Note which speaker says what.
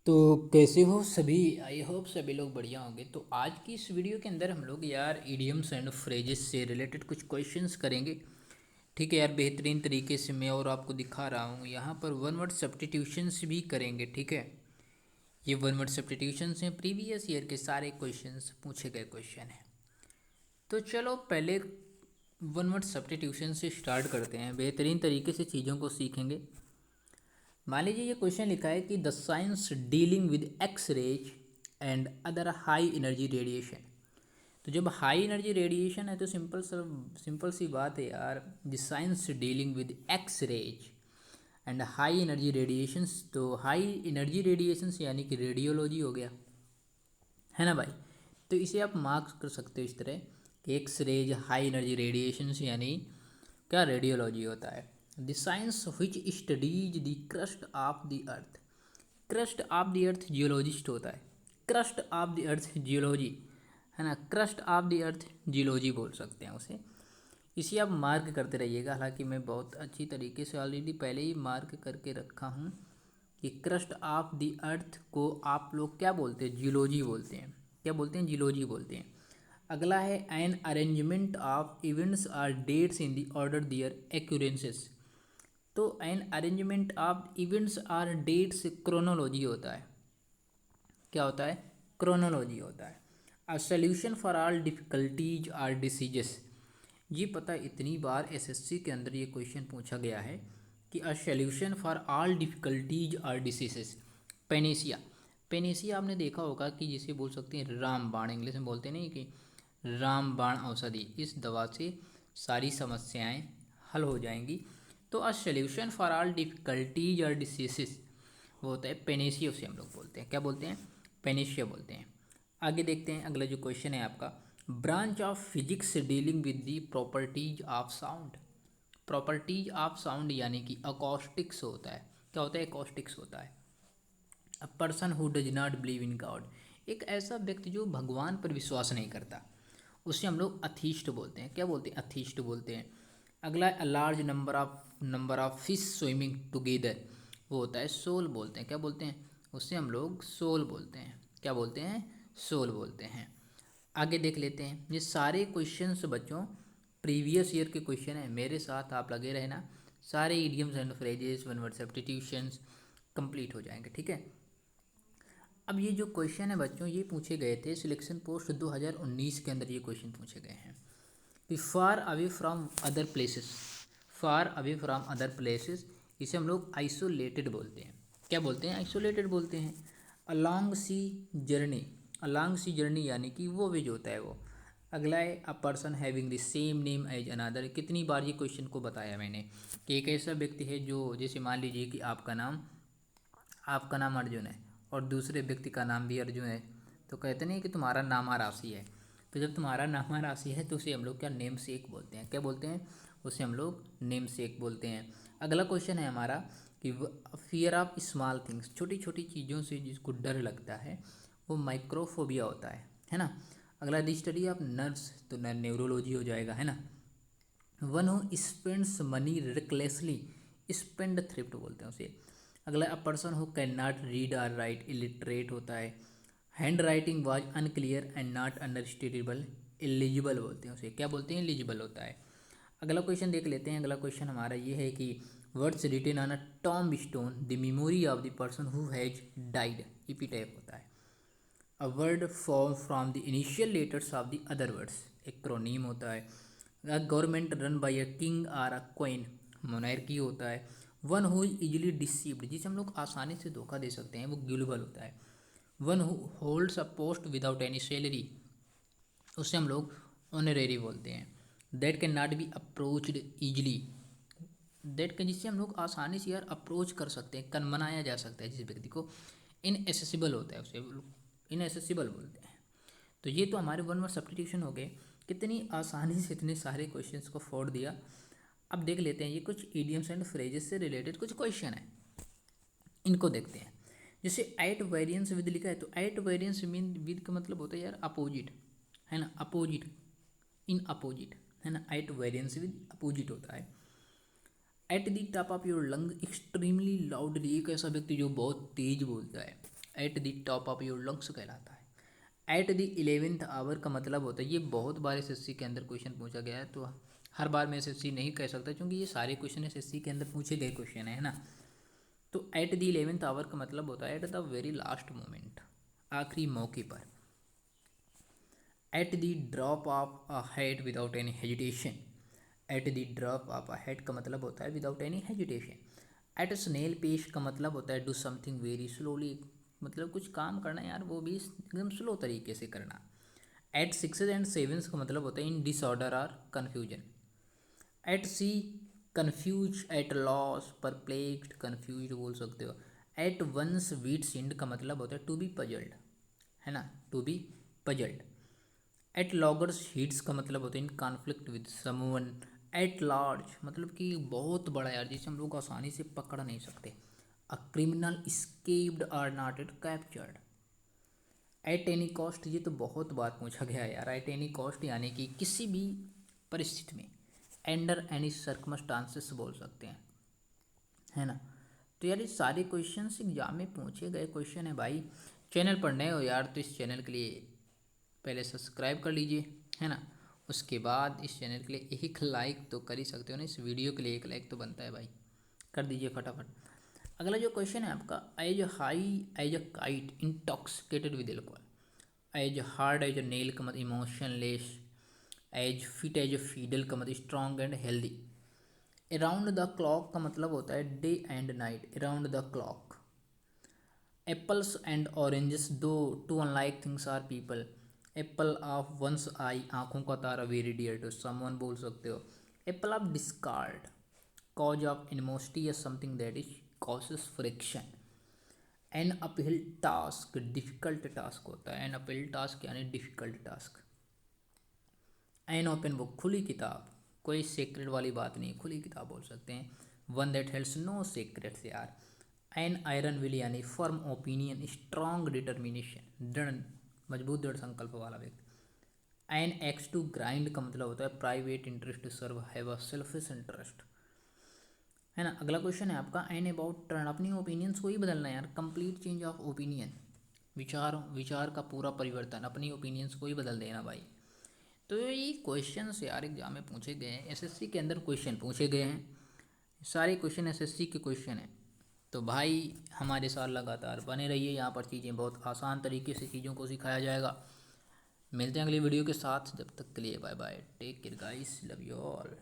Speaker 1: तो कैसे हो सभी। आई होप सभी लोग बढ़िया होंगे। तो आज की इस वीडियो के अंदर हम लोग यार इडियम्स एंड फ्रेजेस से रिलेटेड कुछ क्वेश्चंस करेंगे। ठीक है यार, बेहतरीन तरीके से मैं और आपको दिखा रहा हूँ। यहाँ पर वन वर्ड सब्स्टिट्यूशंस भी करेंगे। ठीक है, ये वन वर्ड सब्स्टिट्यूशंस हैं, प्रीवियस ईयर के सारे क्वेश्चंस पूछे गए क्वेश्चन हैं। तो चलो पहले वन वर्ड सब्स्टिट्यूशन से स्टार्ट करते हैं, बेहतरीन तरीके से चीज़ों को सीखेंगे। मान लीजिए ये क्वेश्चन लिखा है कि the science dealing with X rays and other high energy radiation. तो जब हाई एनर्जी रेडिएशन है तो सिंपल सी बात है यार, the science dealing with X rays and high energy radiations. तो हाई एनर्जी रेडिएशंस यानी कि रेडियोलॉजी हो गया, है ना भाई। तो इसे आप मार्क्स कर सकते हो इस तरह कि X rays high energy radiations यानी क्या, रेडियोलॉजी होता है। The science which studies the crust of the earth. Crust of the earth geologist होता है। Crust of the earth geology, है ना, crust of the earth geology बोल सकते हैं उसे। इसे आप मार्क करते रहिएगा, हालांकि मैं बहुत अच्छी तरीके से ऑलरेडी पहले ही मार्क करके रखा हूँ कि क्रस्ट ऑफ द अर्थ को आप लोग क्या बोलते हैं, जियोलॉजी बोलते हैं। क्या बोलते हैं, जियोलॉजी बोलते हैं। अगला है an arrangement of events or dates in the order their occurrences. तो an arrangement of events or dates chronology होता है। क्या होता है, क्रोनोलॉजी होता है। A solution for all difficulties or diseases. ये पता है, इतनी बार एसएससी के अंदर ये क्वेश्चन पूछा गया है कि a solution for all difficulties or diseases. Panacea, panacea आपने देखा होगा कि जिसे बोल सकते हैं रामबाण, इंग्लिश में बोलते नहीं कि रामबाण औषधि। इस दवा से सारी समस्याएं हल हो जाएंगी। तो अ सोल्यूशन फॉर ऑल डिफिकल्टीज और डिसीजेस वो होता है पेनेसिया, उसे हम लोग बोलते हैं। क्या बोलते हैं, पेनेशिया बोलते हैं। आगे देखते हैं, अगला जो क्वेश्चन है आपका, branch of physics dealing with the properties of sound. Properties of sound यानी कि अकॉस्टिक्स होता है। क्या होता है, अकॉस्टिक्स होता है। A person who does not believe in God, एक ऐसा व्यक्ति जो भगवान पर विश्वास नहीं करता, उसे हम लोग अथीस्ट बोलते हैं। क्या बोलते हैं, अथीस्ट बोलते हैं। अगला a large number of fish swimming together, वो होता है सोल बोलते हैं। क्या बोलते हैं, उससे हम लोग सोल बोलते हैं। क्या बोलते हैं, सोल बोलते हैं। आगे देख लेते हैं, ये सारे क्वेश्चंस बच्चों प्रीवियस ईयर के क्वेश्चन हैं। मेरे साथ आप लगे रहना, सारे idioms and phrases, one word substitutions complete हो जाएंगे। ठीक है, अब ये जो क्वेश्चन है बच्चों, ये पूछे गए थे सिलेक्शन पोस्ट 2019 के अंदर। ये क्वेश्चन पूछे गए हैं कि far away from other places, far away from other places, इसे हम लोग आइसोलेटेड बोलते हैं। क्या बोलते हैं, आइसोलेटेड बोलते हैं। अलॉन्ग सी जर्नी, अलॉन्ग सी जर्नी यानी कि वो भी जो होता है वो। अगला है a person having the same name as another. कितनी बार ये क्वेश्चन को बताया मैंने कि एक ऐसा व्यक्ति है जो, जैसे मान लीजिए कि आपका नाम अर्जुन है और दूसरे व्यक्ति का नाम भी अर्जुन है, तो कहते नहीं कि तुम्हारा नामा राशि है। तो जब तुम्हारा नामा राशि है तो उसे हम लोग क्या, नेम सेक बोलते हैं। क्या बोलते हैं, उसे हम लोग नेम सेक बोलते हैं। अगला क्वेश्चन है हमारा कि फियर ऑफ स्मॉल थिंग्स, छोटी छोटी चीज़ों से जिसको डर लगता है वो माइक्रोफोबिया होता है ना। अगला द स्टडी ऑफ नर्व्स, तो न्यूरोलॉजी हो जाएगा, है ना। One who spends money recklessly, spendthrift बोलते हैं उसे। अगला a person who can not read और राइट, इलिटरेट होता है। Hand writing was unclear and not understandable, illegible बोलते हैं उसे। क्या बोलते हैं, इलिजिबल होता है। अगला क्वेश्चन देख लेते हैं। अगला क्वेश्चन हमारा ये है कि words written on a tomb stone the memory of the person who has died, epitaph होता है। A word form from the initial letters of the other words, acronym होता है। A government run by a king or a queen, monarchy होता है। One who is easily deceived, जिसे हम लोग आसानी से धोखा दे सकते हैं, वो गिलबल होता है। One who holds a post without any salary, उससे हम लोग ऑनरेरी बोलते हैं। That can not be approached easily, that can, जिससे हम लोग आसानी से यार अप्रोच कर सकते हैं, मनाया जा सकता है जिस व्यक्ति को। इनएसेसिबल होता है उसे इनएसेसिबल बोलते हैं। तो ये तो हमारे वन वर्ड सब्स्टिट्यूशन हो गए। कितनी आसानी से इतने सारे क्वेश्चंस को फोड़ दिया। अब देख लेते हैं ये कुछ इडियम्स एंड फ्रेजेस से रिलेटेड कुछ क्वेश्चन है, इनको देखते हैं। जैसे एट वेरिएंस विद लिखा है, तो एट वेरिएंस मीन विद का मतलब होता है यार अपोजिट, है ना, अपोजिट, इन अपोजिट, है ना। एट वेरिएंस विद अपोजिट होता है। At the top of your lung extremely loudly, एक ऐसा व्यक्ति जो बहुत तेज बोलता है। At the top of your lungs कहलाता है। एट द 11th आवर का मतलब होता है, ये बहुत बार एसएससी के अंदर क्वेश्चन पूछा गया है, तो हर बार मैं एसएससी नहीं कह सकता क्योंकि ये सारे क्वेश्चन एसएससी के अंदर पूछे गए क्वेश्चन है ना। तो एट द 11th आवर का मतलब होता है at the very last moment, आखिरी मौके पर। At the drop of a hat without any hesitation, at the drop of a hat का मतलब होता है without any hesitation. At snail pace का मतलब होता है डू समथिंग वेरी स्लोली, मतलब कुछ काम करना यार वो भी एकदम स्लो तरीके से करना। एट सिक्सेस एंड सेवन्स का मतलब होता है in disorder or confusion. At sea confuse, at loss, perplexed, confuse बोल सकते हो। एट वंस वीट सिंड का मतलब होता है टू बी पजल्ड, है ना, to be puzzled. At loggerheads का मतलब होता है in conflict with someone. At large मतलब कि बहुत बड़ा यार, जिसे हम लोग आसानी से पकड़ नहीं सकते। A criminal escaped are not at captured. At any cost, ये तो बहुत बार पूछा गया है यार। एट एनी कॉस्ट यानी कि किसी भी परिस्थिति में, अंडर एनी सर्कमस्टांसेस बोल सकते हैं, है ना। तो यार ये सारे क्वेश्चंस एग्जाम में पूछे गए क्वेश्चन है भाई। चैनल पर नए हो यार तो इस चैनल के लिए पहले सब्सक्राइब कर लीजिए, है ना। उसके बाद इस चैनल के लिए एक लाइक तो कर ही सकते हो ना, इस वीडियो के लिए एक लाइक तो बनता है भाई, कर दीजिए फटाफट। अगला जो क्वेश्चन है आपका, as high as a kite intoxicated with alcohol. As hard as a nail का मतलब emotionless. As fit as a fiddle का मतलब strong and healthy. Around the clock का मतलब होता है day and night, around the clock. Apples and oranges दो two unlike things or people. Apple of one's eye, आंखों का तारा, वेरी डियर टू समवन बोल सकते हो। Apple of discard, cause of animosity या something that is causes friction. An uphill task, difficult task होता है, एन अपहिल टास्क यानी difficult task. An open book, खुली किताब, कोई सीक्रेट वाली बात नहीं, खुली किताब बोल सकते हैं। वन दैट हेल्स नो सीक्रेट्स यार। एन आयरन विल यानी फर्म ओपिनियन, स्ट्रॉन्ग डिटर्मिनेशन, दृढ़ मजबूत दृढ़ संकल्प वाला व्यक्ति। एन एक्स टू ग्राइंड का मतलब होता है private interest to serve, have a selfish interest, है ना। अगला क्वेश्चन है आपका, एन अबाउट टर्न, अपनी ओपिनियंस को ही बदलना है यार, कंप्लीट चेंज ऑफ ओपिनियन, विचार का पूरा परिवर्तन, अपनी ओपिनियंस को ही बदल देना भाई। तो ये क्वेश्चन यार एग्जाम में पूछे गए हैं, एसएससी के अंदर क्वेश्चन पूछे गए हैं, सारे क्वेश्चन एसएससी के क्वेश्चन हैं। तो भाई हमारे साथ लगातार बने रहिए, यहाँ पर चीज़ें बहुत आसान तरीके से चीज़ों को सिखाया जाएगा। मिलते हैं अगली वीडियो के साथ, जब तक के लिए bye bye, take care guys, love you all.